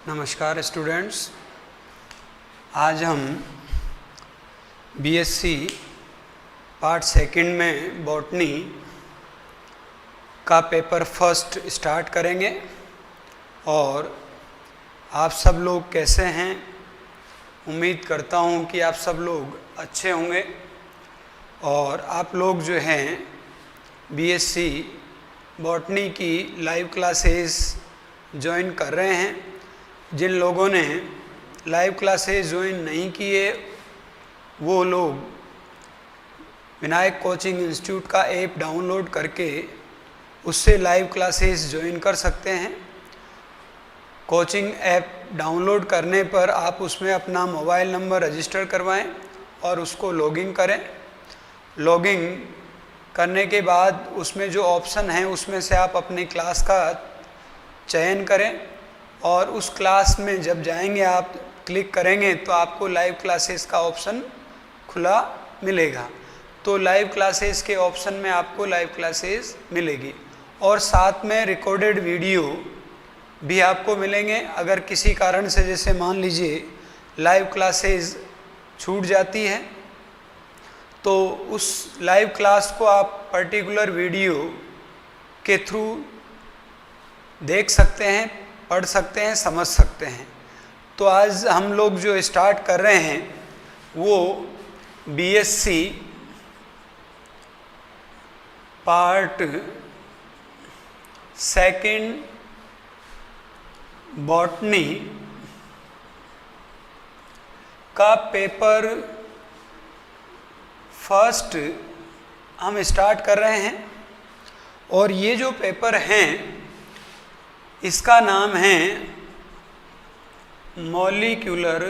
नमस्कार स्टूडेंट्स, आज हम बीएससी पार्ट सेकंड में बॉटनी का पेपर फर्स्ट स्टार्ट करेंगे। और आप सब लोग कैसे हैं? उम्मीद करता हूं कि आप सब लोग अच्छे होंगे। और आप लोग जो हैं बीएससी बॉटनी की लाइव क्लासेस ज्वाइन कर रहे हैं। जिन लोगों ने लाइव क्लासेस ज्वाइन नहीं किए वो लोग विनायक कोचिंग इंस्टीट्यूट का ऐप डाउनलोड करके उससे लाइव क्लासेस ज्वाइन कर सकते हैं। कोचिंग ऐप डाउनलोड करने पर आप उसमें अपना मोबाइल नंबर रजिस्टर करवाएं और उसको लॉगिन करें। लॉगिन करने के बाद उसमें जो ऑप्शन है उसमें से आप अपनी क्लास का चयन करें और उस क्लास में जब जाएंगे आप क्लिक करेंगे तो आपको लाइव क्लासेस का ऑप्शन खुला मिलेगा। तो लाइव क्लासेस के ऑप्शन में आपको लाइव क्लासेस मिलेगी और साथ में रिकॉर्डेड वीडियो भी आपको मिलेंगे। अगर किसी कारण से जैसे मान लीजिए लाइव क्लासेस छूट जाती है तो उस लाइव क्लास को आप पर्टिकुलर वीडियो के थ्रू देख सकते हैं, पढ़ सकते हैं, समझ सकते हैं। तो आज हम लोग जो स्टार्ट कर रहे हैं वो बीएससी पार्ट सेकंड बॉटनी का पेपर फर्स्ट हम स्टार्ट कर रहे हैं। और ये जो पेपर हैं इसका नाम है मॉलिक्यूलर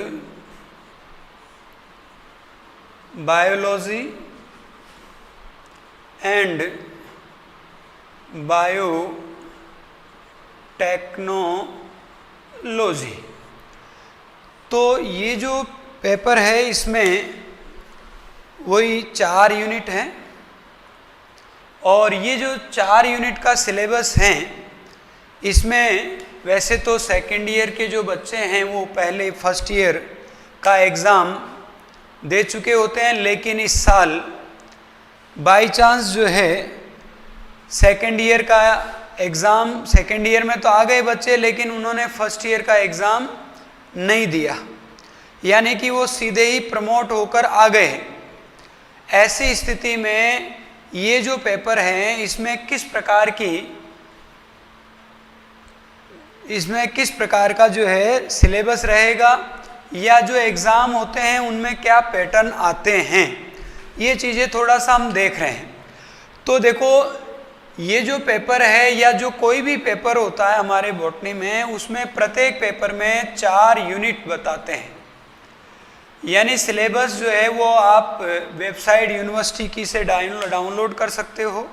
बायोलॉजी एंड बायोटेक्नोलॉजी। तो ये जो पेपर है इसमें वही 4 यूनिट हैं और ये जो 4 यूनिट का सिलेबस है इसमें वैसे तो सेकेंड ईयर के जो बच्चे हैं वो पहले फर्स्ट ईयर का एग्ज़ाम दे चुके होते हैं, लेकिन इस साल बाय चांस जो है सेकेंड ईयर का एग्ज़ाम, सेकेंड ईयर में तो आ गए बच्चे लेकिन उन्होंने फर्स्ट ईयर का एग्ज़ाम नहीं दिया, यानी कि वो सीधे ही प्रमोट होकर आ गए। ऐसी स्थिति में ये जो पेपर हैं इसमें किस प्रकार का जो है सिलेबस रहेगा या जो एग्ज़ाम होते हैं उनमें क्या पैटर्न आते हैं, ये चीज़ें थोड़ा सा हम देख रहे हैं। तो देखो ये जो पेपर है या जो कोई भी पेपर होता है हमारे बॉटनी में उसमें प्रत्येक पेपर में 4 यूनिट बताते हैं। यानी सिलेबस जो है वो आप वेबसाइट यूनिवर्सिटी की से डाउनलोड कर सकते हो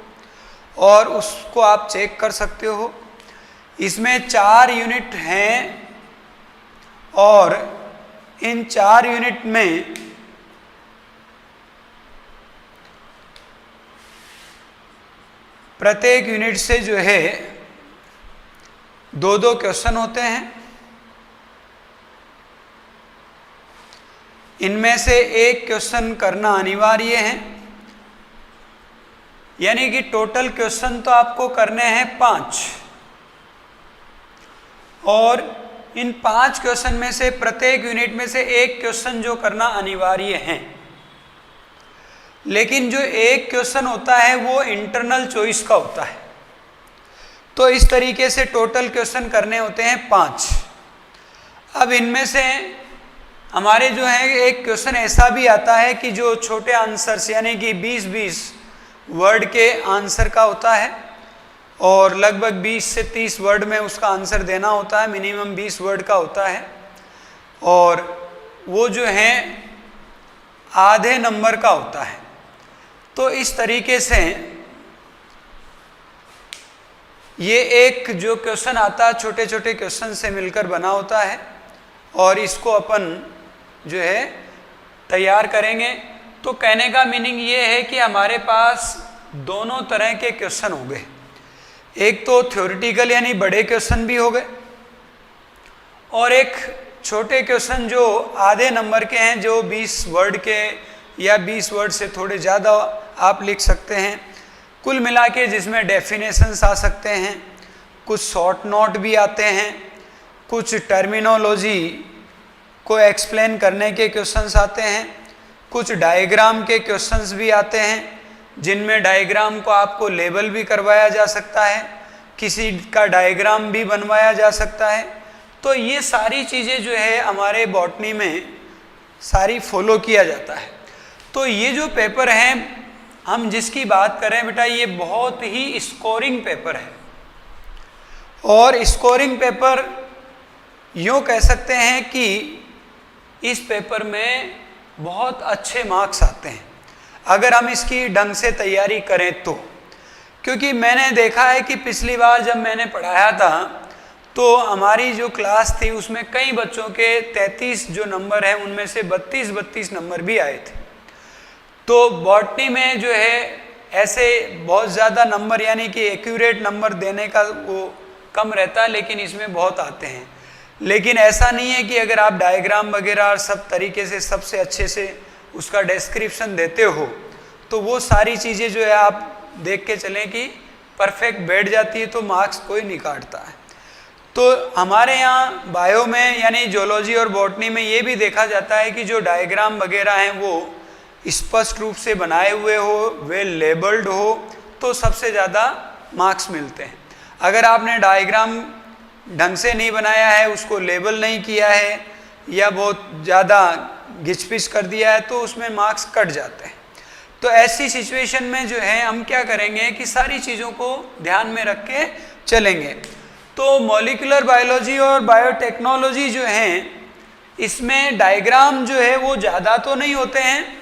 और उसको आप चेक कर सकते हो। इसमें 4 यूनिट हैं और इन 4 यूनिट में प्रत्येक यूनिट से जो है 2-2 क्वेश्चन होते हैं। इनमें से एक क्वेश्चन करना अनिवार्य है, यानी कि टोटल क्वेश्चन तो आपको करने हैं 5 और इन 5 क्वेश्चन में से प्रत्येक यूनिट में से एक क्वेश्चन जो करना अनिवार्य है। लेकिन जो एक क्वेश्चन होता है वो इंटरनल चॉइस का होता है। तो इस तरीके से टोटल क्वेश्चन करने होते हैं 5। अब इनमें से हमारे जो है एक क्वेश्चन ऐसा भी आता है कि जो छोटे आंसर्स यानी कि 20-20 वर्ड के आंसर का होता है और लगभग 20 से 30 वर्ड में उसका आंसर देना होता है, मिनिमम 20 वर्ड का होता है और वो जो है आधे नंबर का होता है। तो इस तरीके से ये एक जो क्वेश्चन आता है छोटे छोटे क्वेश्चन से मिलकर बना होता है और इसको अपन जो है तैयार करेंगे। तो कहने का मीनिंग ये है कि हमारे पास दोनों तरह के क्वेश्चन हो गए। एक तो थ्योरेटिकल यानी बड़े क्वेश्चन भी हो गए और एक छोटे क्वेश्चन जो आधे नंबर के हैं, जो 20 वर्ड के या 20 वर्ड से थोड़े ज़्यादा आप लिख सकते हैं, कुल मिला के जिसमें डेफिनेशंस आ सकते हैं, कुछ शॉर्ट नोट भी आते हैं, कुछ टर्मिनोलॉजी को एक्सप्लेन करने के क्वेश्चंस आते हैं, कुछ डायग्राम के क्वेश्चंस भी आते हैं, जिनमें डायग्राम को आपको लेबल भी करवाया जा सकता है, किसी का डायग्राम भी बनवाया जा सकता है। तो ये सारी चीज़ें जो है हमारे बॉटनी में सारी फॉलो किया जाता है। तो ये जो पेपर हैं हम जिसकी बात करें बेटा, ये बहुत ही स्कोरिंग पेपर है। और स्कोरिंग पेपर यूँ कह सकते हैं कि इस पेपर में बहुत अच्छे मार्क्स आते हैं अगर हम इसकी ढंग से तैयारी करें तो। क्योंकि मैंने देखा है कि पिछली बार जब मैंने पढ़ाया था तो हमारी जो क्लास थी उसमें कई बच्चों के 33 जो नंबर हैं उनमें से 32 नंबर भी आए थे। तो बॉटनी में जो है ऐसे बहुत ज़्यादा नंबर यानी कि एक्यूरेट नंबर देने का वो कम रहता है, लेकिन इसमें बहुत आते हैं। लेकिन ऐसा नहीं है कि अगर आप डायग्राम वगैरह और सब तरीके से सबसे अच्छे से उसका डिस्क्रिप्शन देते हो तो वो सारी चीज़ें जो है आप देख के चलें कि परफेक्ट बैठ जाती है तो मार्क्स कोई नहीं काटता है। तो हमारे यहाँ बायो में यानी जोलॉजी और बॉटनी में ये भी देखा जाता है कि जो डायग्राम वगैरह हैं वो स्पष्ट रूप से बनाए हुए हो, वेल लेबल्ड हो, तो सबसे ज़्यादा मार्क्स मिलते हैं। अगर आपने डायग्राम ढंग से नहीं बनाया है, उसको लेबल नहीं किया है या बहुत ज़्यादा घिचपिच कर दिया है तो उसमें मार्क्स कट जाते हैं। तो ऐसी सिचुएशन में जो है हम क्या करेंगे कि सारी चीज़ों को ध्यान में रख के चलेंगे। तो मॉलिक्यूलर बायोलॉजी और बायोटेक्नोलॉजी जो हैं इसमें डायग्राम जो है वो ज़्यादा तो नहीं होते हैं,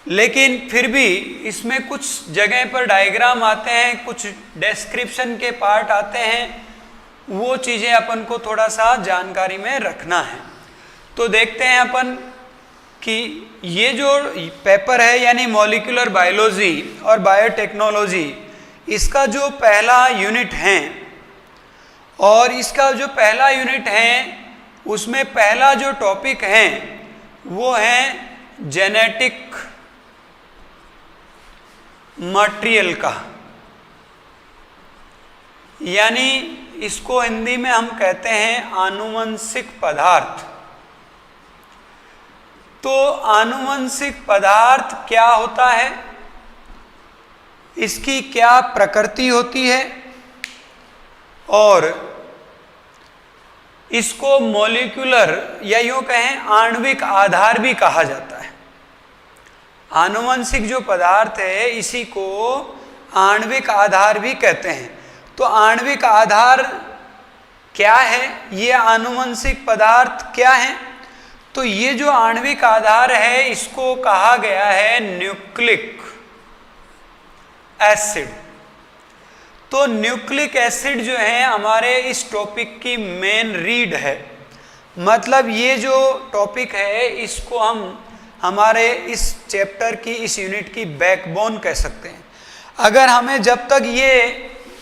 लेकिन फिर भी इसमें कुछ जगह पर डायग्राम आते हैं, कुछ डिस्क्रिप्शन के पार्ट आते हैं, वो चीज़ें अपन को थोड़ा सा जानकारी में रखना है। तो देखते हैं अपन कि ये जो पेपर है यानी मॉलिक्यूलर बायोलॉजी और बायोटेक्नोलॉजी, इसका जो पहला यूनिट है और इसका जो पहला यूनिट है उसमें पहला जो टॉपिक है वो है जेनेटिक मटेरियल का, यानी इसको हिंदी में हम कहते हैं आनुवंशिक पदार्थ। तो आनुवंशिक पदार्थ क्या होता है, इसकी क्या प्रकृति होती है और इसको मॉलिक्यूलर या यूँ कहें आणविक आधार भी कहा जाता है। आनुवंशिक जो पदार्थ है इसी को आणविक आधार भी कहते हैं। तो आणविक आधार क्या है, ये आनुवंशिक पदार्थ क्या है? तो ये जो आणविक आधार है इसको कहा गया है न्यूक्लिक एसिड। तो न्यूक्लिक एसिड जो है हमारे इस टॉपिक की मेन रीड है, मतलब ये जो टॉपिक है इसको हम हमारे इस चैप्टर की, इस यूनिट की बैकबोन कह सकते हैं। अगर हमें जब तक ये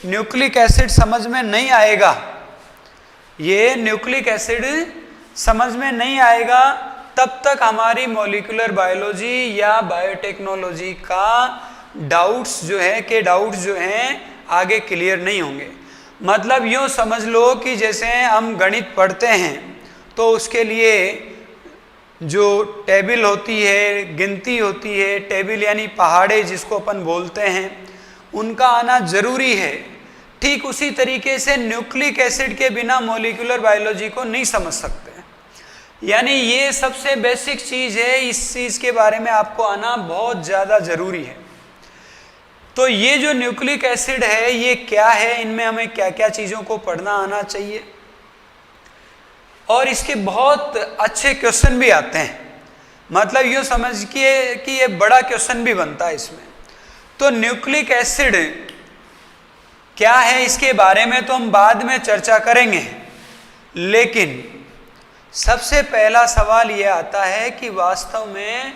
न्यूक्लिक एसिड समझ में नहीं आएगा, ये न्यूक्लिक एसिड समझ में नहीं आएगा, तब तक हमारी मॉलिक्यूलर बायोलॉजी या बायोटेक्नोलॉजी का डाउट्स जो हैं आगे क्लियर नहीं होंगे। मतलब यूँ समझ लो कि जैसे हम गणित पढ़ते हैं तो उसके लिए जो टेबल होती है, गिनती होती है, टेबल यानी पहाड़े जिसको अपन बोलते हैं, उनका आना जरूरी है। ठीक उसी तरीके से न्यूक्लिक एसिड के बिना मॉलिक्यूलर बायोलॉजी को नहीं समझ सकते। यानी ये सबसे बेसिक चीज़ है, इस चीज़ के बारे में आपको आना बहुत ज़्यादा ज़रूरी है। तो ये जो न्यूक्लिक एसिड है ये क्या है, इनमें हमें क्या क्या चीज़ों को पढ़ना आना चाहिए, और इसके बहुत अच्छे क्वेश्चन भी आते हैं। मतलब यूँ समझिए कि ये बड़ा क्वेश्चन भी बनता है इसमें। तो न्यूक्लिक एसिड क्या है इसके बारे में तो हम बाद में चर्चा करेंगे, लेकिन सबसे पहला सवाल ये आता है कि वास्तव में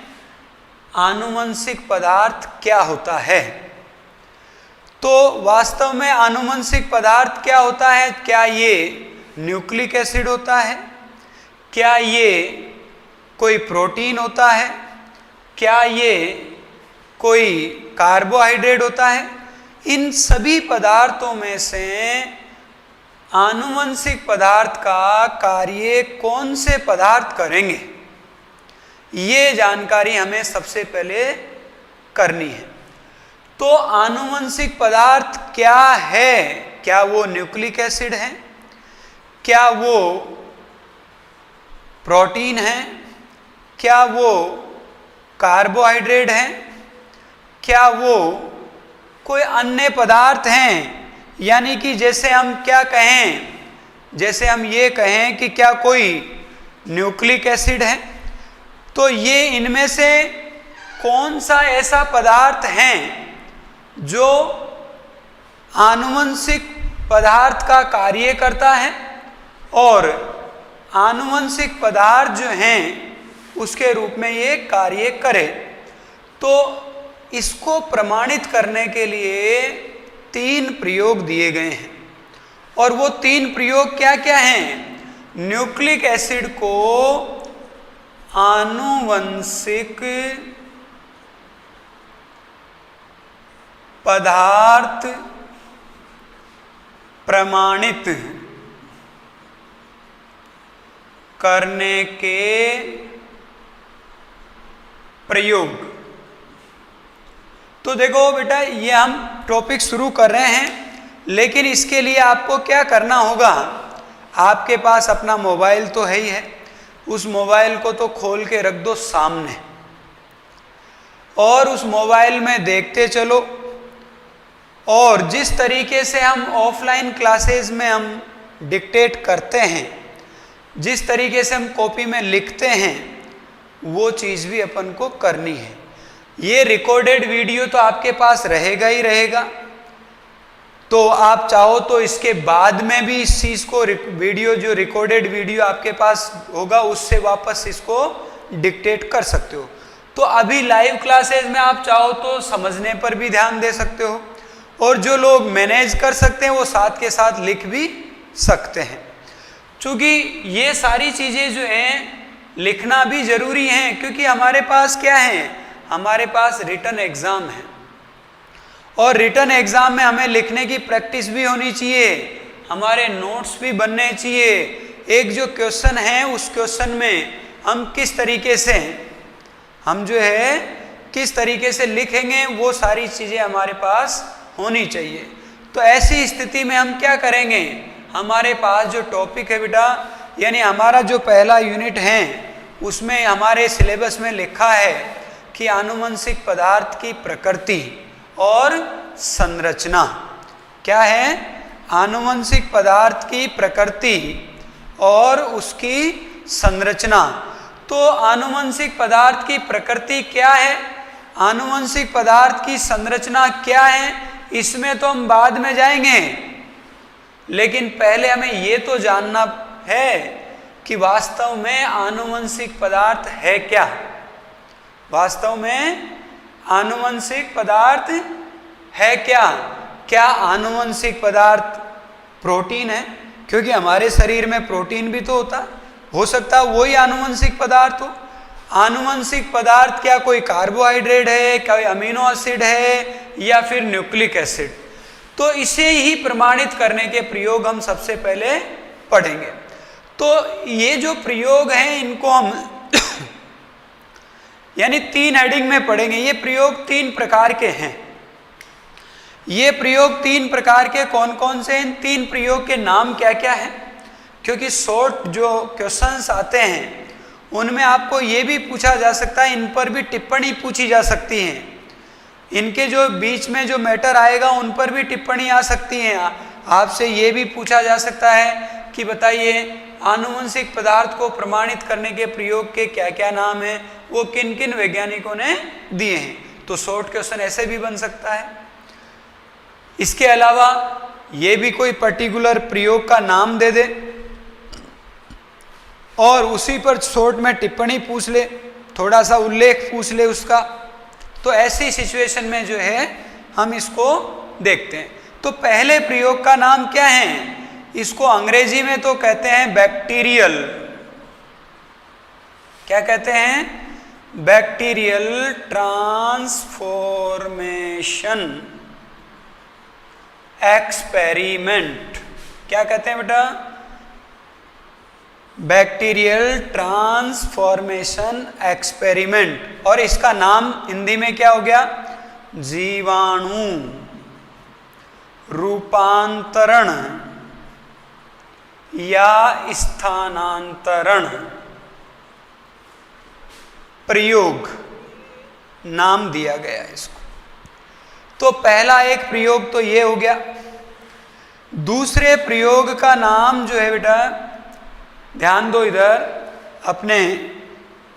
आनुवंशिक पदार्थ क्या होता है। तो वास्तव में आनुवंशिक पदार्थ क्या होता है, क्या ये न्यूक्लिक एसिड होता है? क्या ये कोई प्रोटीन होता है? क्या ये कोई कार्बोहाइड्रेट होता है? इन सभी पदार्थों में से आनुवंशिक पदार्थ का कार्य कौन से पदार्थ करेंगे, ये जानकारी हमें सबसे पहले करनी है। तो आनुवंशिक पदार्थ क्या है? क्या वो न्यूक्लिक एसिड है? क्या वो प्रोटीन है? क्या वो कार्बोहाइड्रेट है? क्या वो कोई अन्य पदार्थ हैं? यानी कि जैसे हम क्या कहें, जैसे हम ये कहें कि क्या कोई न्यूक्लिक एसिड है, तो ये इनमें से कौन सा ऐसा पदार्थ है जो आनुवंशिक पदार्थ का कार्य करता है और आनुवंशिक पदार्थ जो हैं उसके रूप में ये कार्य करे। तो इसको प्रमाणित करने के लिए 3 प्रयोग दिए गए हैं, और वो 3 प्रयोग क्या क्या हैं? न्यूक्लिक एसिड को आनुवंशिक पदार्थ प्रमाणित करने के प्रयोग। तो देखो बेटा, ये हम टॉपिक शुरू कर रहे हैं, लेकिन इसके लिए आपको क्या करना होगा? आपके पास अपना मोबाइल तो है ही है, उस मोबाइल को तो खोल के रख दो सामने और उस मोबाइल में देखते चलो। और जिस तरीके से हम ऑफलाइन क्लासेस में हम डिक्टेट करते हैं, जिस तरीके से हम कॉपी में लिखते हैं, वो चीज़ भी अपन को करनी है। ये रिकॉर्डेड वीडियो तो आपके पास रहेगा ही रहेगा, तो आप चाहो तो इसके बाद में भी इस चीज़ को वीडियो, जो रिकॉर्डेड वीडियो आपके पास होगा, उससे वापस इसको डिक्टेट कर सकते हो। तो अभी लाइव क्लासेस में आप चाहो तो समझने पर भी ध्यान दे सकते हो, और जो लोग मैनेज कर सकते हैं वो साथ के साथ लिख भी सकते हैं। क्योंकि ये सारी चीज़ें जो हैं लिखना भी ज़रूरी है, क्योंकि हमारे पास क्या है, हमारे पास रिटन एग्ज़ाम है, और रिटन एग्ज़ाम में हमें लिखने की प्रैक्टिस भी होनी चाहिए, हमारे नोट्स भी बनने चाहिए। एक जो क्वेश्चन है उस क्वेश्चन में हम किस तरीके से हम जो है किस तरीके से लिखेंगे, वो सारी चीज़ें हमारे पास होनी चाहिए। तो ऐसी स्थिति में हम क्या करेंगे, हमारे पास जो टॉपिक है बेटा, यानी हमारा जो पहला यूनिट है, उसमें हमारे सिलेबस में लिखा है कि आनुवंशिक पदार्थ की प्रकृति और संरचना। क्या है? आनुवंशिक पदार्थ की प्रकृति और उसकी संरचना। तो आनुवंशिक पदार्थ की प्रकृति क्या है, आनुवंशिक पदार्थ की संरचना क्या है, इसमें तो हम बाद में जाएंगे, लेकिन पहले हमें ये तो जानना है कि वास्तव में आनुवंशिक पदार्थ है क्या। वास्तव में आनुवंशिक पदार्थ है क्या? क्या आनुवंशिक पदार्थ प्रोटीन है? क्योंकि हमारे शरीर में प्रोटीन भी तो होता, हो सकता है वही आनुवंशिक पदार्थ हो। आनुवंशिक पदार्थ क्या कोई कार्बोहाइड्रेट है, कोई अमीनो एसिड है, या फिर न्यूक्लिक एसिड? तो इसे ही प्रमाणित करने के प्रयोग हम सबसे पहले पढ़ेंगे। तो ये जो प्रयोग हैं इनको हम यानी 3 हेडिंग में पढ़ेंगे। ये प्रयोग 3 प्रकार के हैं। ये प्रयोग 3 प्रकार के कौन कौन से हैं, इन 3 प्रयोग के नाम क्या क्या हैं? क्योंकि शॉर्ट जो क्वेश्चंस आते हैं उनमें आपको ये भी पूछा जा सकता है, इन पर भी टिप्पणी पूछी जा सकती है, इनके जो बीच में जो मैटर आएगा उन पर भी टिप्पणी आ सकती है। आपसे ये भी पूछा जा सकता है कि बताइए आनुवंशिक पदार्थ को प्रमाणित करने के प्रयोग के क्या क्या नाम हैं, वो किन किन वैज्ञानिकों ने दिए हैं। तो शॉर्ट क्वेश्चन ऐसे भी बन सकता है। इसके अलावा ये भी कोई पर्टिकुलर प्रयोग का नाम दे दे और उसी पर शॉर्ट में टिप्पणी पूछ ले, थोड़ा सा उल्लेख पूछ ले उसका। तो ऐसी सिचुएशन में जो है हम इसको देखते हैं। तो पहले प्रयोग का नाम क्या है? इसको अंग्रेजी में तो कहते हैं बैक्टीरियल, क्या कहते हैं, बैक्टीरियल ट्रांसफॉर्मेशन एक्सपेरिमेंट। क्या कहते हैं बेटा, बैक्टीरियल ट्रांसफॉर्मेशन एक्सपेरिमेंट। और इसका नाम हिंदी में क्या हो गया, जीवाणु रूपांतरण या स्थानांतरण प्रयोग नाम दिया गया है इसको। तो पहला एक प्रयोग तो ये हो गया। दूसरे प्रयोग का नाम जो है बेटा, ध्यान दो इधर, अपने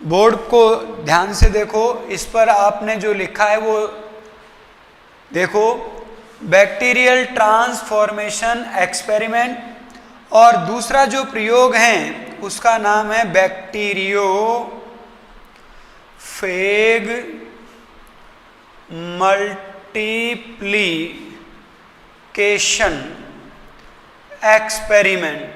बोर्ड को ध्यान से देखो, इस पर आपने जो लिखा है वो देखो, बैक्टीरियल ट्रांसफॉर्मेशन एक्सपेरिमेंट। और दूसरा जो प्रयोग है उसका नाम है बैक्टीरियोफेग मल्टीप्लिकेशन एक्सपेरिमेंट।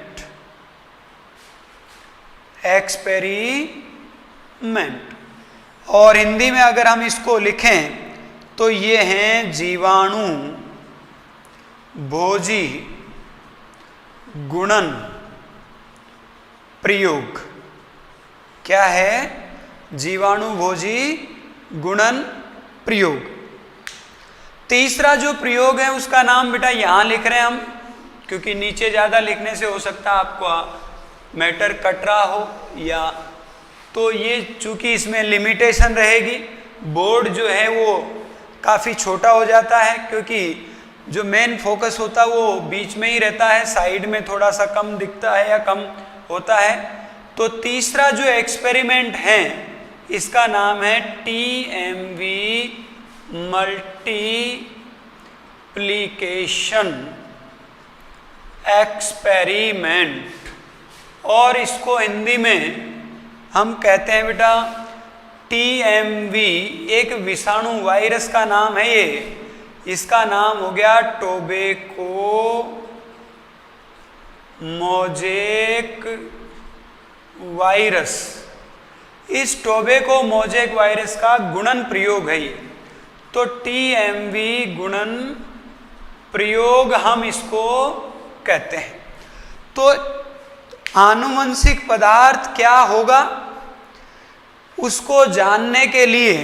और हिंदी में अगर हम इसको लिखें तो ये हैं जीवाणु भोजी गुणन प्रयोग। क्या है, जीवाणु भोजी गुणन प्रयोग। तीसरा जो प्रयोग है उसका नाम बेटा यहां लिख रहे हैं हम, क्योंकि नीचे ज्यादा लिखने से हो सकता है आपको मैटर कट रहा हो, या तो ये चूंकि इसमें लिमिटेशन रहेगी, बोर्ड जो है वो काफ़ी छोटा हो जाता है, क्योंकि जो मेन फोकस होता है वो बीच में ही रहता है, साइड में थोड़ा सा कम दिखता है या कम होता है। तो तीसरा जो एक्सपेरिमेंट है इसका नाम है TMV मल्टीप्लिकेशन एक्सपेरिमेंट। और इसको हिंदी में हम कहते हैं बेटा TMV, एक विषाणु वायरस का नाम है ये, इसका नाम हो गया टोबैको मोज़ेक वायरस। इस टोबैको मोज़ेक वायरस का गुणन प्रयोग है ये। तो TMV गुणन प्रयोग हम इसको कहते हैं। तो आनुवंशिक पदार्थ क्या होगा उसको जानने के लिए,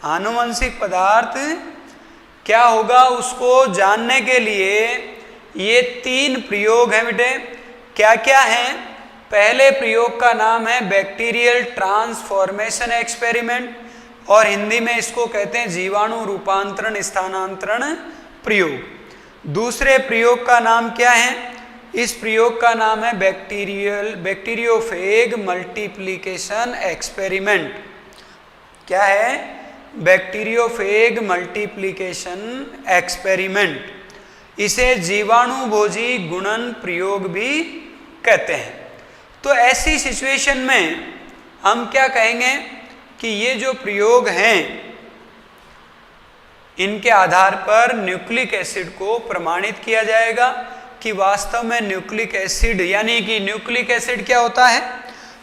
आनुवंशिक पदार्थ क्या होगा उसको जानने के लिए ये 3 प्रयोग हैं बेटे। क्या क्या हैं? पहले प्रयोग का नाम है बैक्टीरियल ट्रांसफॉर्मेशन एक्सपेरिमेंट, और हिंदी में इसको कहते हैं जीवाणु रूपांतरण स्थानांतरण प्रयोग। दूसरे प्रयोग का नाम क्या है? इस प्रयोग का नाम है बैक्टीरियोफेग मल्टीप्लिकेशन एक्सपेरिमेंट। क्या है? Bacteriophage multiplication experiment. इसे जीवाणु भोजी गुणन प्रयोग भी कहते हैं। तो ऐसी सिचुएशन में हम क्या कहेंगे कि ये जो प्रयोग हैं इनके आधार पर न्यूक्लिक एसिड को प्रमाणित किया जाएगा कि वास्तव में न्यूक्लिक एसिड, यानी कि न्यूक्लिक एसिड क्या होता है?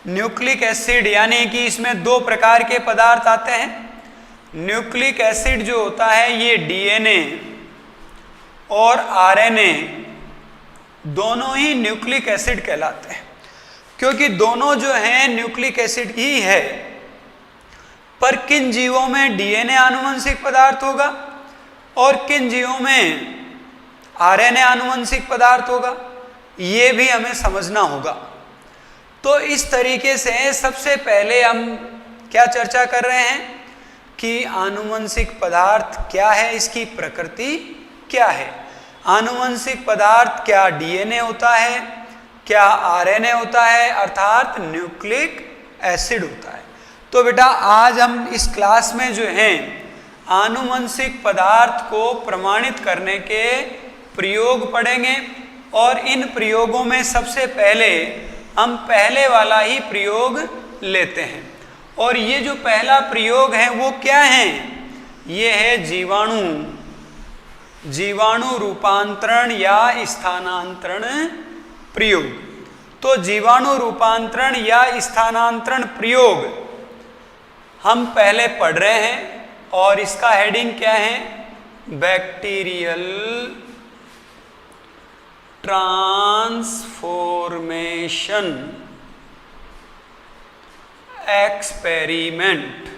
न्यूक्लिक एसिड यानी कि इसमें 2 प्रकार के पदार्थ आते हैं। न्यूक्लिक एसिड जो होता है ये DNA और RNA दोनों ही न्यूक्लिक एसिड कहलाते हैं, क्योंकि दोनों जो हैं न्यूक्लिक एसिड ही है। पर किन जीवों में DNA आनुवंशिक पदार्थ होगा और किन जीवों में RNA आनुवंशिक पदार्थ होगा, ये भी हमें समझना होगा। तो इस तरीके से सबसे पहले हम क्या चर्चा कर रहे हैं कि आनुवंशिक पदार्थ क्या है, इसकी प्रकृति क्या है। आनुवंशिक पदार्थ क्या DNA होता है, क्या RNA होता है, अर्थात न्यूक्लिक एसिड होता है। तो बेटा आज हम इस क्लास में जो हैं आनुवंशिक पदार्थ को प्रमाणित करने के प्रयोग पढ़ेंगे, और इन प्रयोगों में सबसे पहले हम पहले वाला ही प्रयोग लेते हैं। और ये जो पहला प्रयोग है वो क्या है? ये है जीवाणु जीवाणु रूपांतरण या स्थानांतरण प्रयोग। तो जीवाणु रूपांतरण या स्थानांतरण प्रयोग हम पहले पढ़ रहे हैं और इसका हेडिंग क्या है? Bacterial transformation experiment.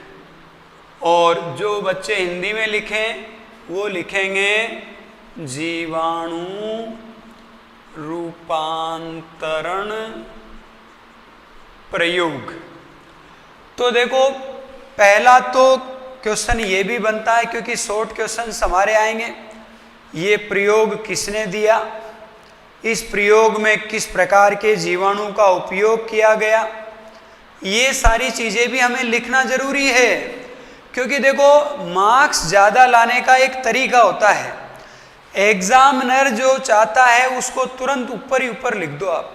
और जो बच्चे हिंदी में लिखें वो लिखेंगे जीवाणु रूपांतरण प्रयोग। तो देखो, पहला तो क्वेश्चन ये भी बनता है, क्योंकि शॉर्ट क्वेश्चन हमारे आएंगे, ये प्रयोग किसने दिया, इस प्रयोग में किस प्रकार के जीवाणु का उपयोग किया गया, ये सारी चीज़ें भी हमें लिखना जरूरी है। क्योंकि देखो, मार्क्स ज़्यादा लाने का एक तरीका होता है। एग्जामिनर जो चाहता है उसको तुरंत ऊपर ही ऊपर लिख दो आप।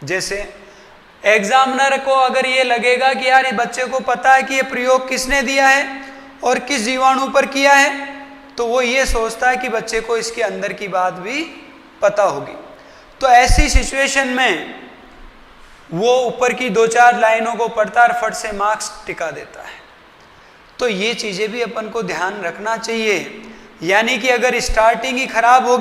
जैसे एग्जामिनर को अगर ये लगेगा कि यार ये बच्चे को पता है कि ये प्रयोग किसने दिया है और किस जीवाणु पर किया है, तो वो ये सोचता है कि बच्चे को इसके अंदर की बात भी पता होगी। तो ऐसी सिचुएशन में वो ऊपर की 2-4 लाइनों को पढ़ता और फट से मार्क्स टिका देता है। तो ये चीज़ें भी अपन को ध्यान रखना चाहिए। यानी कि अगर स्टार्टिंग ही खराब हो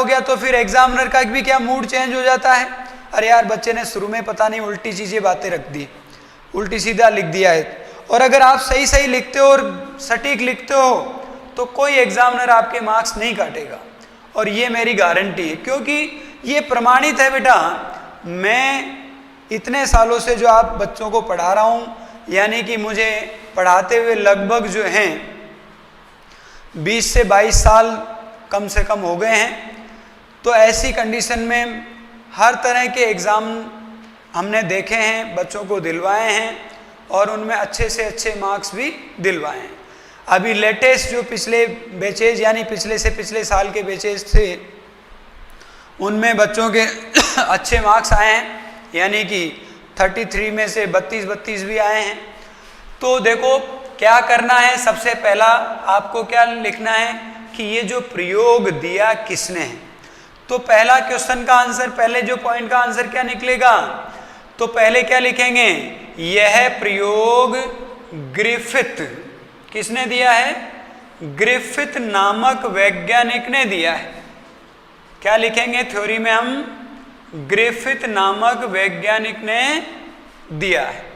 गया तो फिर एग्जामिनर का भी क्या मूड चेंज हो जाता है, अरे यार बच्चे ने शुरू में पता नहीं उल्टी चीज़ें बातें रख दी, उल्टी सीधा लिख दिया है। और अगर आप सही सही लिखते हो और सटीक लिखते हो तो कोई एग्जामिनर आपके मार्क्स नहीं काटेगा, और ये मेरी गारंटी है, क्योंकि ये प्रमाणित है बेटा। मैं इतने सालों से जो आप बच्चों को पढ़ा रहा हूँ, यानी कि मुझे पढ़ाते हुए लगभग जो हैं 20 से 22 साल कम से कम हो गए हैं। तो ऐसी कंडीशन में हर तरह के एग्ज़ाम हमने देखे हैं, बच्चों को दिलवाए हैं और उनमें अच्छे से अच्छे मार्क्स भी दिलवाए हैं। अभी लेटेस्ट जो पिछले बैचेज यानी पिछले से पिछले साल के बैचेज थे, उनमें बच्चों के अच्छे मार्क्स आए हैं, यानी कि 33 में से 32 भी आए हैं। तो देखो क्या करना है, सबसे पहला आपको क्या लिखना है कि ये जो प्रयोग दिया किसने है। तो पहला क्वेश्चन का आंसर, पहले जो पॉइंट का आंसर क्या निकलेगा, तो पहले क्या लिखेंगे, यह प्रयोग ग्रिफिथ, किसने दिया है, ग्रिफिथ नामक वैज्ञानिक ने दिया है। क्या लिखेंगे थ्योरी में हम, ग्रिफिथ नामक वैज्ञानिक ने दिया है।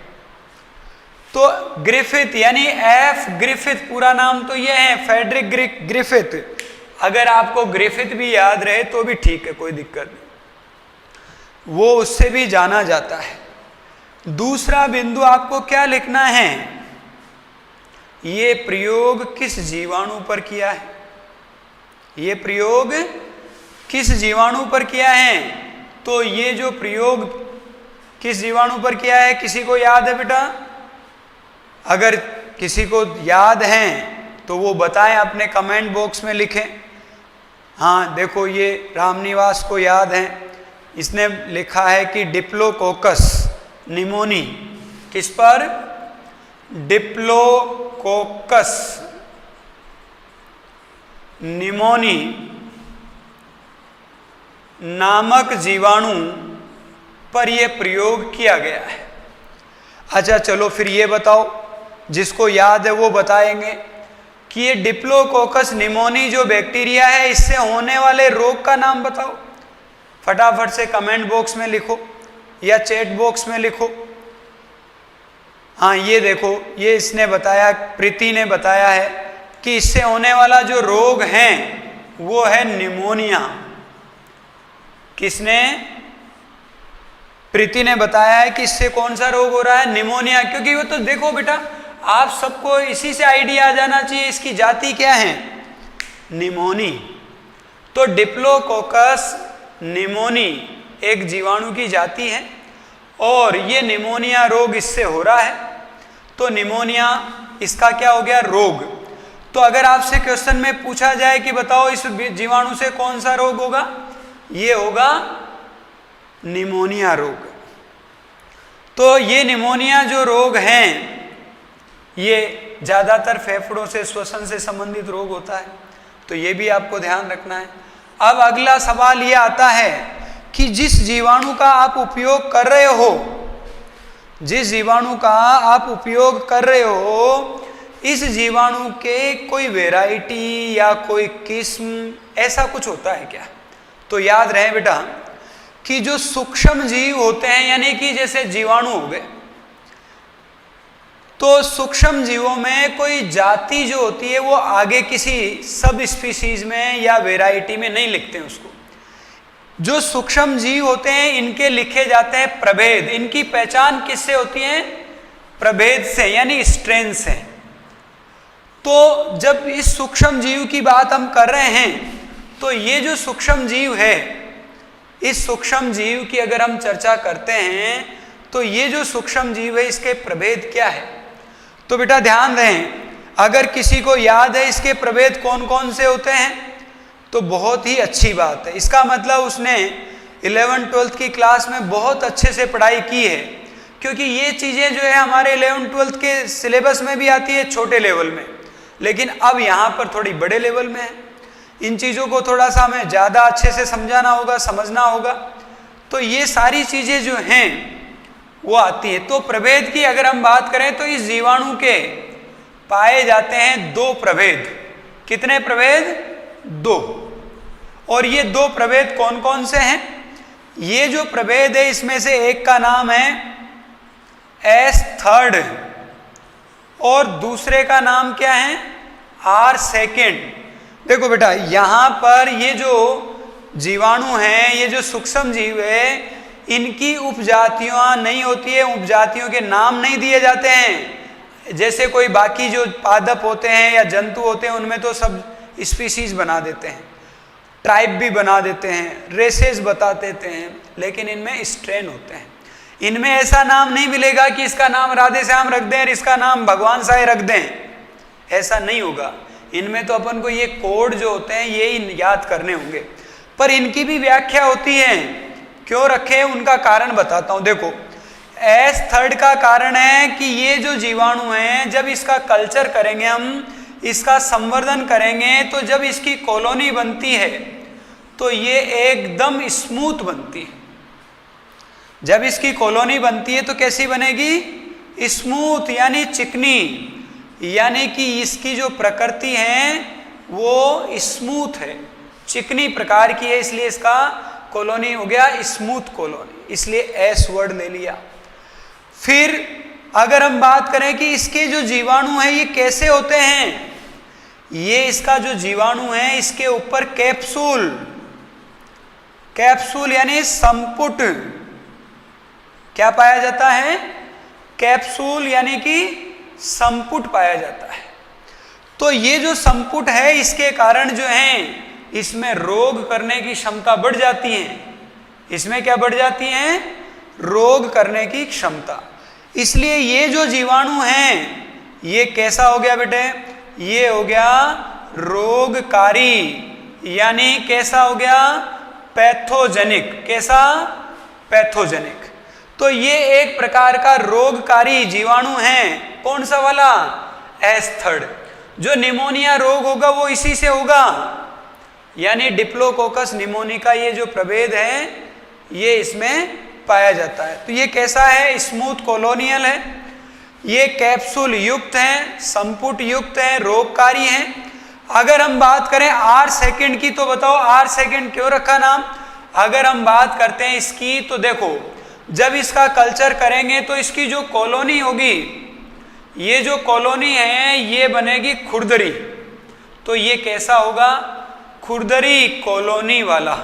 तो ग्रिफिथ यानी एफ ग्रिफिथ, पूरा नाम तो यह है फ्रेडरिक ग्रिफिथ। अगर आपको ग्रिफिथ भी याद रहे तो भी ठीक है, कोई दिक्कत नहीं, वो उससे भी जाना जाता है। दूसरा बिंदु आपको क्या लिखना है, ये प्रयोग किस जीवाणु पर किया है, ये प्रयोग किस जीवाणु पर किया है। तो ये जो प्रयोग किस जीवाणु पर किया है, किसी को याद है बेटा? अगर किसी को याद है तो वो बताएं, अपने कमेंट बॉक्स में लिखें। हाँ देखो, ये रामनिवास को याद है, इसने लिखा है कि डिप्लोकोकस निमोनी, किस पर, डिप्लोकोकस निमोनी नामक जीवाणु पर यह प्रयोग किया गया है। अच्छा चलो फिर ये बताओ, जिसको याद है वो बताएंगे कि ये डिप्लोकोकस निमोनी जो बैक्टीरिया है, इससे होने वाले रोग का नाम बताओ। फटाफट से कमेंट बॉक्स में लिखो या चैट बॉक्स में लिखो। हाँ ये देखो, ये इसने बताया, प्रीति ने बताया है कि इससे होने वाला जो रोग है वो है निमोनिया। किसने? प्रीति ने बताया है कि इससे कौन सा रोग हो रहा है, निमोनिया। क्योंकि वो तो देखो बेटा, आप सबको इसी से आइडिया आ जाना चाहिए इसकी जाति क्या है, निमोनी। तो डिप्लोकोकस निमोनी एक जीवाणु की जाति है और ये निमोनिया रोग इससे हो रहा है। तो निमोनिया इसका क्या हो गया, रोग। तो अगर आपसे क्वेश्चन में पूछा जाए कि बताओ इस जीवाणु से कौन सा रोग होगा, ये होगा निमोनिया रोग। तो ये निमोनिया जो रोग हैं ये ज़्यादातर फेफड़ों से, श्वसन से संबंधित रोग होता है, तो ये भी आपको ध्यान रखना है। अब अगला सवाल ये आता है कि जिस जीवाणु का आप उपयोग कर रहे हो, जिस जीवाणु का आप उपयोग कर रहे हो, इस जीवाणु के कोई वैरायटी या कोई किस्म ऐसा कुछ होता है क्या? तो याद रहे बेटा कि जो सूक्ष्म जीव होते हैं, यानी कि जैसे जीवाणु हो गए, तो सूक्ष्म जीवों में कोई जाति जो होती है वो आगे किसी सब स्पीशीज में या वैरायटी में नहीं लिखते हैं उसको। जो सूक्ष्म जीव होते हैं इनके लिखे जाते हैं प्रभेद। इनकी पहचान किससे होती है? प्रभेद से, यानी स्ट्रेन से। तो जब इस सूक्ष्म जीव की बात हम कर रहे हैं, तो ये जो सूक्ष्म जीव है, इस सूक्ष्म जीव की अगर हम चर्चा करते हैं तो ये जो सूक्ष्म जीव है इसके प्रभेद क्या है? तो बेटा ध्यान रहे, अगर किसी को याद है इसके प्रभेद कौन कौन से होते हैं तो बहुत ही अच्छी बात है। इसका मतलब उसने 11th-12th की क्लास में बहुत अच्छे से पढ़ाई की है, क्योंकि ये चीज़ें जो है हमारे 11th-12th के सिलेबस में भी आती है छोटे लेवल में, लेकिन अब यहाँ पर थोड़ी बड़े लेवल में है। इन चीज़ों को थोड़ा सा हमें ज़्यादा अच्छे से समझाना होगा, समझना होगा। तो ये सारी चीज़ें जो हैं वो आती है। तो प्रभेद की अगर हम बात करें तो इस जीवाणु के पाए जाते हैं 2 प्रभेद। कितने प्रभेद? 2। और ये 2 प्रभेद कौन कौन से हैं? ये जो प्रभेद है इसमें से एक का नाम है S3 और दूसरे का नाम क्या है? R2। देखो बेटा, यहाँ पर ये जो जीवाणु हैं, ये जो सूक्ष्म जीव है, इनकी उपजातियाँ नहीं होती है, उपजातियों के नाम नहीं दिए जाते हैं। जैसे कोई बाकी जो पादप होते हैं या जंतु होते हैं उनमें तो सब स्पीशीज बना देते हैं, ट्राइब भी बना देते हैं, रेसेस बता देते हैं, लेकिन इनमें स्ट्रेन होते हैं। इनमें ऐसा नाम नहीं मिलेगा कि इसका नाम राधे श्याम रख दें और इसका नाम भगवान साई रख दें, ऐसा नहीं होगा। इनमें तो अपन को ये कोड जो होते हैं ये याद करने होंगे, पर इनकी भी व्याख्या होती है। क्यों रखे उनका कारण बताता हूं। देखो, S3 का कारण है कि ये जो जीवाणु है, जब इसका कल्चर करेंगे हम, इसका संवर्धन करेंगे, तो जब इसकी कॉलोनी बनती है तो ये एकदम स्मूथ बनती है। जब इसकी कॉलोनी बनती है तो कैसी बनेगी? स्मूथ, यानी चिकनी, यानी कि इसकी जो प्रकृति है वो स्मूथ है, चिकनी प्रकार की है, इसलिए इसका कॉलोनी हो गया स्मूथ कॉलोनी, इसलिए S वर्ड ले लिया। फिर अगर हम बात करें कि इसके जो जीवाणु हैं ये कैसे होते हैं, ये इसका जो जीवाणु है इसके ऊपर कैप्सूल, कैप्सूल यानी संपुट, क्या पाया जाता है? कैप्सूल यानी कि संपुट पाया जाता है। तो ये जो संपुट है इसके कारण जो है इसमें रोग करने की क्षमता बढ़ जाती है। इसमें क्या बढ़ जाती है? रोग करने की क्षमता। इसलिए ये जो जीवाणु हैं ये कैसा हो गया बेटे? ये हो गया रोगकारी, यानी कैसा हो गया? पैथोजेनिक। कैसा? पैथोजेनिक। तो ये एक प्रकार का रोगकारी जीवाणु है। कौन सा वाला? S3। जो निमोनिया रोग होगा वो इसी से होगा, यानी डिप्लोकोकस निमोनिका, ये जो प्रभेद है ये इसमें पाया जाता है। तो ये कैसा है? स्मूथ कॉलोनियल है, ये कैप्सूल युक्त है, संपुट युक्त है, रोगकारी है। अगर हम बात करें R2 की, तो बताओ R2 क्यों रखा नाम? अगर हम बात करते हैं इसकी, तो देखो जब इसका कल्चर करेंगे तो इसकी जो कॉलोनी होगी, ये जो कॉलोनी है ये बनेगी खुरदरी। तो ये कैसा होगा? खुरदरी कॉलोनी वाला।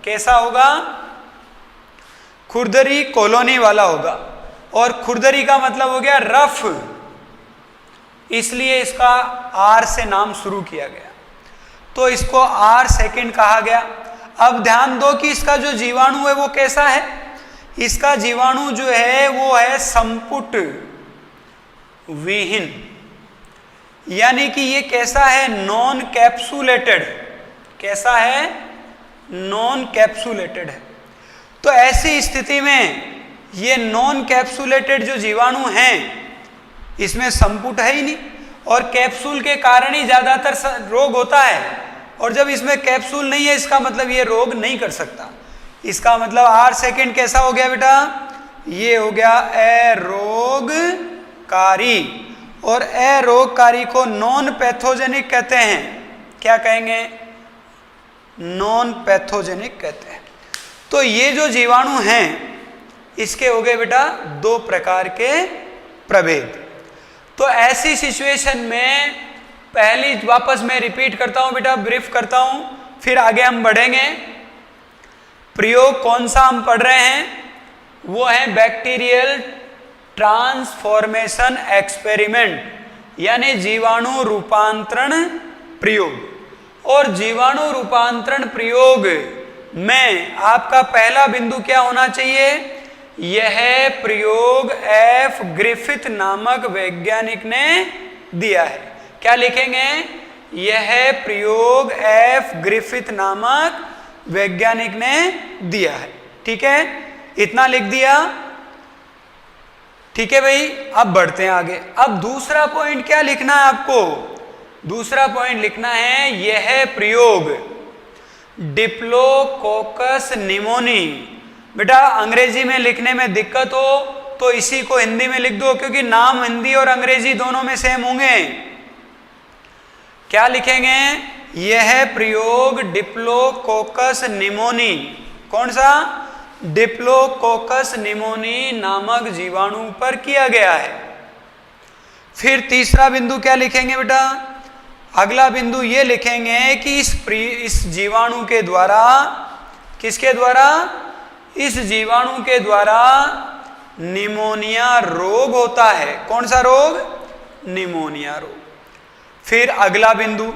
कैसा होगा? खुरदरी कॉलोनी वाला होगा। और खुरदरी का मतलब हो गया रफ, इसलिए इसका R से नाम शुरू किया गया, तो इसको R2 कहा गया। अब ध्यान दो कि इसका जो जीवाणु है वो कैसा है? इसका जीवाणु जो है वो है संपुट विहीन, यानी कि ये कैसा है? Non capsulated. कैसा है? नॉन कैप्सुलेटेड है। तो ऐसी स्थिति में ये नॉन कैप्सुलेटेड जो जीवाणु हैं इसमें संपुट है ही नहीं, और कैप्सूल के कारण ही ज्यादातर रोग होता है, और जब इसमें कैप्सूल नहीं है इसका मतलब ये रोग नहीं कर सकता। इसका मतलब R सेकेंड कैसा हो गया बेटा, ये हो गया अरोगकारी, और अरोगकारी को नॉन पैथोजेनिक कहते हैं। क्या कहेंगे, नॉन पैथोजेनिक कहते हैं। तो ये जो जीवाणु हैं इसके हो गए बेटा दो प्रकार के प्रभेद। तो ऐसी सिचुएशन में पहली वापस मैं रिपीट करता हूं बेटा, ब्रीफ करता हूं, फिर आगे हम बढ़ेंगे। प्रयोग कौन सा हम पढ़ रहे हैं, वो है बैक्टीरियल ट्रांसफॉर्मेशन एक्सपेरिमेंट, यानी जीवाणु रूपांतरण प्रयोग। और जीवाणु रूपांतरण प्रयोग में आपका पहला बिंदु क्या होना चाहिए, यह प्रयोग एफ ग्रिफिथ नामक वैज्ञानिक ने दिया है। क्या लिखेंगे, यह प्रयोग एफ ग्रिफिथ नामक वैज्ञानिक ने दिया है। ठीक है, इतना लिख दिया। ठीक है भाई, अब बढ़ते हैं आगे। अब दूसरा पॉइंट क्या लिखना है आपको, दूसरा पॉइंट लिखना है यह प्रयोग डिप्लोकोकस निमोनी। बेटा अंग्रेजी में लिखने में दिक्कत हो तो इसी को हिंदी में लिख दो, क्योंकि नाम हिंदी और अंग्रेजी दोनों में सेम होंगे। क्या लिखेंगे, यह प्रयोग डिप्लोकोकस निमोनी, कौन सा, डिप्लोकोकस निमोनी नामक जीवाणु पर किया गया है। फिर तीसरा बिंदु क्या लिखेंगे बेटा, अगला बिंदु ये लिखेंगे कि इस जीवाणु के द्वारा, किसके द्वारा, इस जीवाणु के द्वारा निमोनिया रोग होता है। कौन सा रोग, निमोनिया रोग। फिर अगला बिंदु,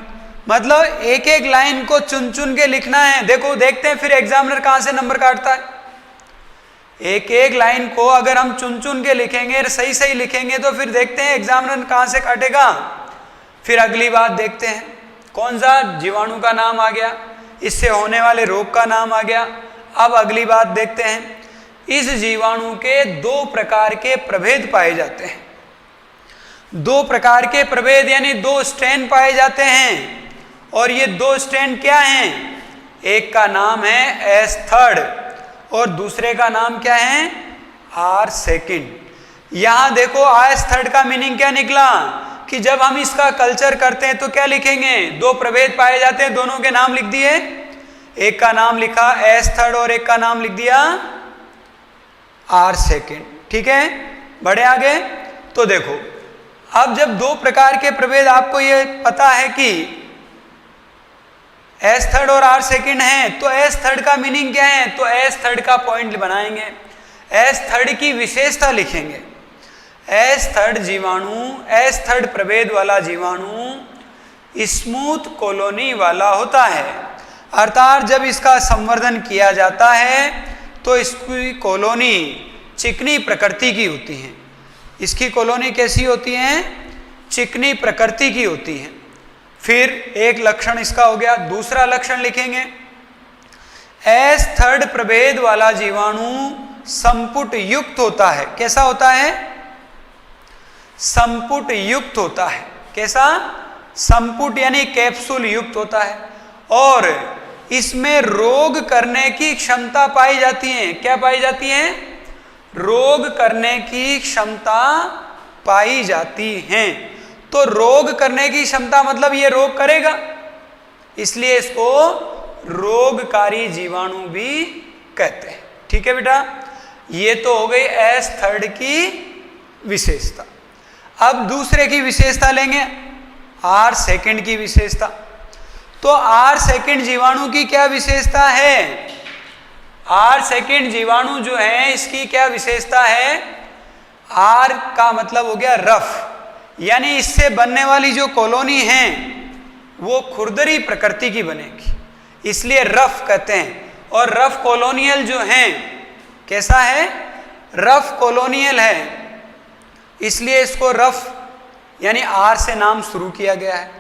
मतलब एक एक लाइन को चुन चुन के लिखना है। देखो देखते हैं फिर एग्जामिनर कहां से नंबर काटता है। एक एक लाइन को अगर हम चुन चुन के लिखेंगे, सही सही लिखेंगे, तो फिर देखते हैं एग्जामिनर कहां से काटेगा। फिर अगली बात देखते हैं, कौन सा जीवाणु का नाम आ गया, इससे होने वाले रोग का नाम आ गया। अब अगली बात देखते हैं, इस जीवाणु के दो प्रकार के प्रभेद पाए जाते हैं। दो प्रकार के प्रभेद यानी दो स्ट्रेन पाए जाते हैं, और ये दो स्ट्रेन क्या हैं, एक का नाम है एस थर्ड और दूसरे का नाम क्या है, आर सेकेंड। यहां देखो एस थर्ड का मीनिंग क्या निकला कि जब हम इसका कल्चर करते हैं तो क्या लिखेंगे, दो प्रभेद पाए जाते हैं, दोनों के नाम लिख दिए, एक का नाम लिखा एस थर्ड और एक का नाम लिख दिया आर सेकेंड। ठीक है, बढ़े आगे। तो देखो अब जब दो प्रकार के प्रभेद आपको ये पता है कि एस थर्ड और आर सेकेंड है, तो एस थर्ड का मीनिंग क्या है, तो एस थर्ड का पॉइंट बनाएंगे, एस थर्ड की विशेषता लिखेंगे। एस थर्ड जीवाणु, एस थर्ड प्रभेद वाला जीवाणु स्मूथ कॉलोनी वाला होता है, अर्थात जब इसका संवर्धन किया जाता है तो इसकी कॉलोनी चिकनी प्रकृति की होती है। इसकी कॉलोनी कैसी होती है, चिकनी प्रकृति की होती है। फिर एक लक्षण इसका हो गया। दूसरा लक्षण लिखेंगे, एस थर्ड प्रभेद वाला जीवाणु संपुट युक्त होता है। कैसा होता है, संपुट युक्त होता है। कैसा, संपुट यानी कैप्सूल युक्त होता है, और इसमें रोग करने की क्षमता पाई जाती है। क्या पाई जाती है, रोग करने की क्षमता पाई जाती है। तो रोग करने की क्षमता मतलब ये रोग करेगा, इसलिए इसको रोगकारी जीवाणु भी कहते हैं। ठीक है बेटा, ये तो हो गई एस थर्ड की विशेषता। अब दूसरे की विशेषता लेंगे, आर सेकेंड की विशेषता। तो आर सेकेंड जीवाणु की क्या विशेषता है, आर सेकेंड जीवाणु जो है इसकी क्या विशेषता है, आर का मतलब हो गया रफ, यानी इससे बनने वाली जो कॉलोनी है वो खुरदरी प्रकृति की बनेगी, इसलिए रफ कहते हैं। और रफ कॉलोनियल जो है, कैसा है, रफ कॉलोनियल है, इसलिए इसको रफ यानी आर से नाम शुरू किया गया है।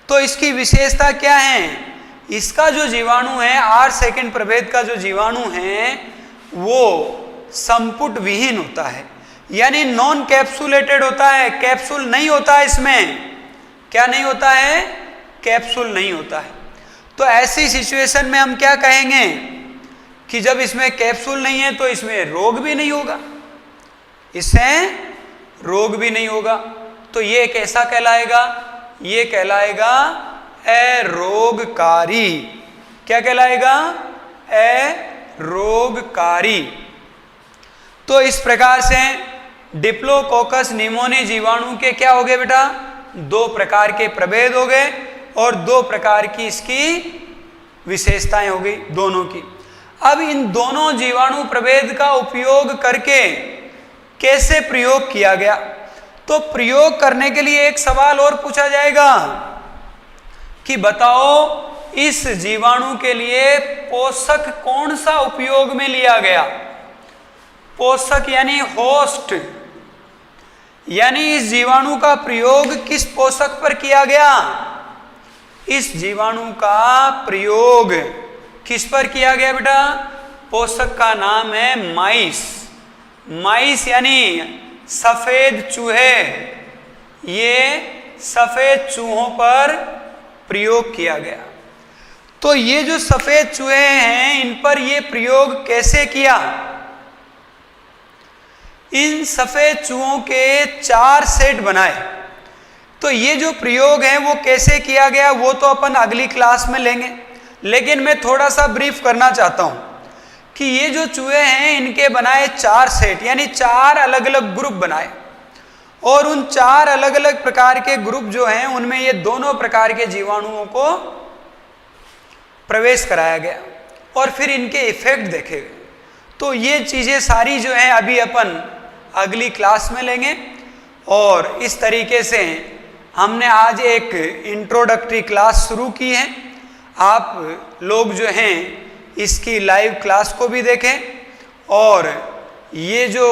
तो इसकी विशेषता क्या है, इसका जो जीवाणु है, आर सेकेंड प्रभेद का जो जीवाणु है वो संपुट विहीन होता है, यानी नॉन कैप्सुलेटेड होता है, कैप्सूल नहीं होता है इसमें। क्या नहीं होता है? कैप्सूल नहीं होता है। तो ऐसी सिचुएशन में हम क्या कहेंगे कि जब इसमें कैप्सूल नहीं है तो इसमें रोग भी नहीं होगा, इससे रोग भी नहीं होगा। तो ये कैसा कहलाएगा? ये कहलाएगा अरोगकारी। क्या कहलाएगा? अरोगकारी। तो इस प्रकार से डिप्लोकोकस निमोनिया जीवाणु के क्या हो गए बेटा? 2 प्रकार के प्रभेद हो गए और 2 प्रकार की इसकी विशेषताएं हो गई दोनों की। अब इन दोनों जीवाणु प्रभेद का उपयोग करके कैसे प्रयोग किया गया? तो प्रयोग करने के लिए एक सवाल और पूछा जाएगा कि बताओ इस जीवाणु के लिए पोषक कौन सा उपयोग में लिया गया? पोषक यानी होस्ट, यानी इस जीवाणु का प्रयोग किस पोषक पर किया गया? इस जीवाणु का प्रयोग किस पर किया गया बेटा? पोषक का नाम है माइस। माइस यानी सफेद चूहे, ये सफेद चूहों पर प्रयोग किया गया। तो ये जो सफेद चूहे हैं इन पर ये प्रयोग कैसे किया? इन सफेद चूहों के 4 सेट बनाए। तो ये जो प्रयोग है वो कैसे किया गया वो तो अपन अगली क्लास में लेंगे, लेकिन मैं थोड़ा सा ब्रीफ करना चाहता हूं कि ये जो चूहे हैं इनके बनाए 4 सेट, यानी 4 अलग अलग ग्रुप बनाए और उन 4 अलग अलग प्रकार के ग्रुप जो हैं उनमें ये दोनों प्रकार के जीवाणुओं को प्रवेश कराया गया और फिर इनके इफेक्ट देखे गए। तो ये चीज़ें सारी जो हैं अभी अपन अगली क्लास में लेंगे। और इस तरीके से हमने आज एक इंट्रोडक्टरी क्लास शुरू की है। आप लोग जो हैं इसकी लाइव क्लास को भी देखें और ये जो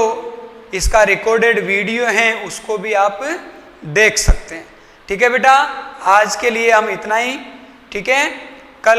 इसका रिकॉर्डेड वीडियो है उसको भी आप देख सकते हैं। ठीक है बेटा, आज के लिए हम इतना ही। ठीक है।